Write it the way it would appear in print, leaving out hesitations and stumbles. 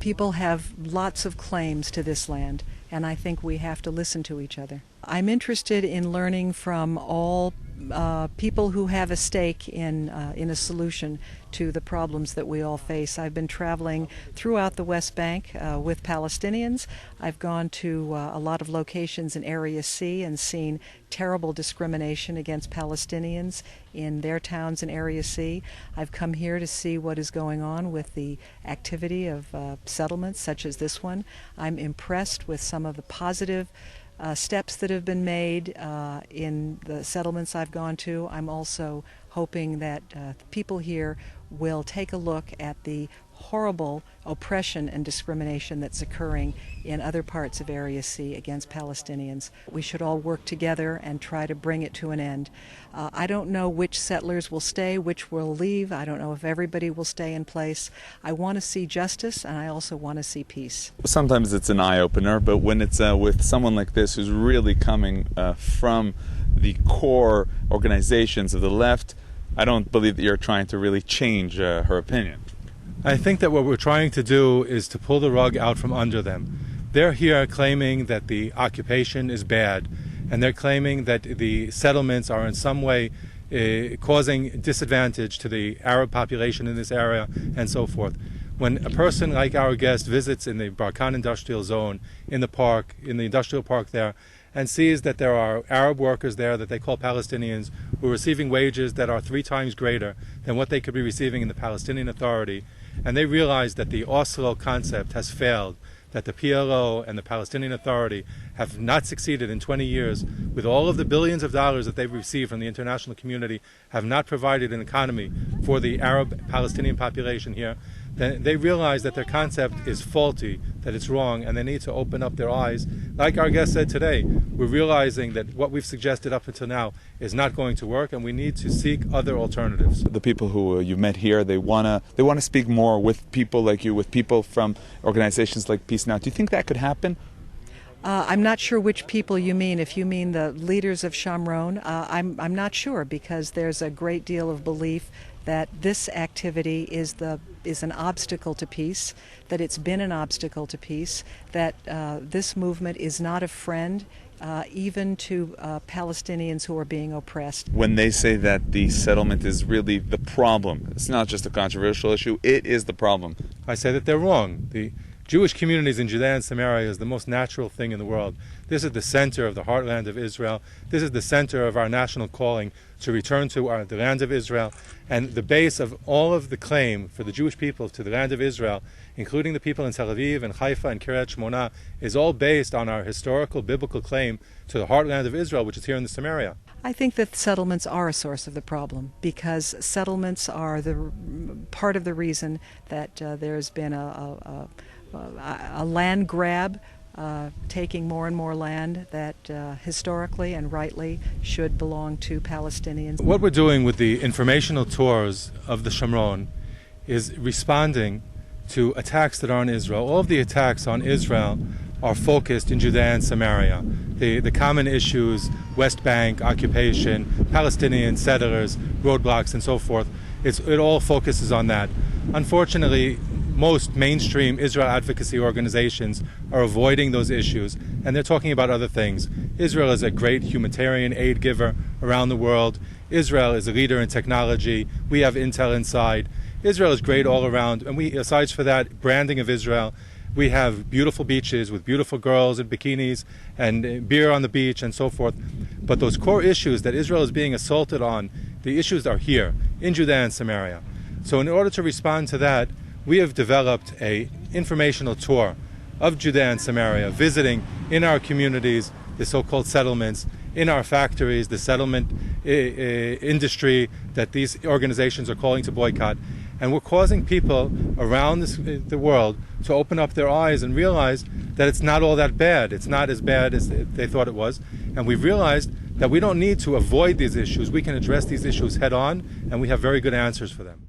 People have lots of claims to this land, and I think we have to listen to each other. I'm interested in learning from all people who have a stake in a solution to the problems that we all face. I've been traveling throughout the West Bank with Palestinians. I've gone to a lot of locations in Area C and seen terrible discrimination against Palestinians in their towns in Area C. I've come here to see what is going on with the activity of settlements such as this one. I'm impressed with some of the positive steps that have been made in the settlements I've gone to. I'm also hoping that people here will take a look at the horrible oppression and discrimination that's occurring in other parts of Area C against Palestinians. We should all work together and try to bring it to an end. I don't know which settlers will stay, which will leave. I don't know if everybody will stay in place. I want to see justice, and I also want to see peace. Sometimes it's an eye-opener, but when it's with someone like this who's really coming from the core organizations of the left, I don't believe that you're trying to really change her opinion. I think that what we're trying to do is to pull the rug out from under them. They're here claiming that the occupation is bad, and they're claiming that the settlements are in some way causing disadvantage to the Arab population in this area and so forth. When a person like our guest visits in the Barkan industrial zone, in the park, in the industrial park there, and sees that there are Arab workers there that they call Palestinians who are receiving wages that are 3 times greater than what they could be receiving in the Palestinian Authority, and they realize that the Oslo concept has failed, that the PLO and the Palestinian Authority have not succeeded in 20 years with all of the billions of dollars that they've received from the international community, have not provided an economy for the Arab Palestinian population here, then they realize that their concept is faulty, that it's wrong, and they need to open up their eyes. Like our guest said today, we're realizing that what we've suggested up until now is not going to work, and we need to seek other alternatives. The people who you met here, they wanna speak more with people like you, with people from organizations like Peace Now. Do you think that could happen? I'm not sure which people you mean. If you mean the leaders of Shomron, I'm not sure, because there's a great deal of belief that this activity is an obstacle to peace, that it's been an obstacle to peace, that this movement is not a friend even to Palestinians who are being oppressed. When they say that the settlement is really the problem, it's not just a controversial issue, it is the problem. I say that they're wrong. The Jewish communities in Judea and Samaria is the most natural thing in the world. This is the center of the heartland of Israel. This is the center of our national calling to return to the land of Israel. And the base of all of the claim for the Jewish people to the land of Israel, including the people in Tel Aviv and Haifa and Kiryat Shmona, is all based on our historical biblical claim to the heartland of Israel, which is here in the Samaria. I think that settlements are a source of the problem, because settlements are the part of the reason that there's been a land grab, taking more and more land that historically and rightly should belong to Palestinians. What we're doing with the informational tours of the Shomron is responding to attacks that are on Israel. All of the attacks on Israel are focused in Judea and Samaria. The common issues, West Bank, occupation, Palestinian settlers, roadblocks, and so forth, it all focuses on that. Unfortunately, most mainstream Israel advocacy organizations are avoiding those issues, and they're talking about other things. Israel is a great humanitarian aid giver around the world. Israel is a leader in technology. We have Intel inside. Israel is great all around, and aside for that branding of Israel, we have beautiful beaches with beautiful girls in bikinis and beer on the beach and so forth. But those core issues that Israel is being assaulted on, the issues are here in Judea and Samaria. So in order to respond to that, we have developed an informational tour of Judea and Samaria, visiting in our communities the so-called settlements, in our factories, the settlement industry that these organizations are calling to boycott. And we're causing people around the world to open up their eyes and realize that it's not all that bad. It's not as bad as they thought it was. And we've realized that we don't need to avoid these issues. We can address these issues head on, and we have very good answers for them.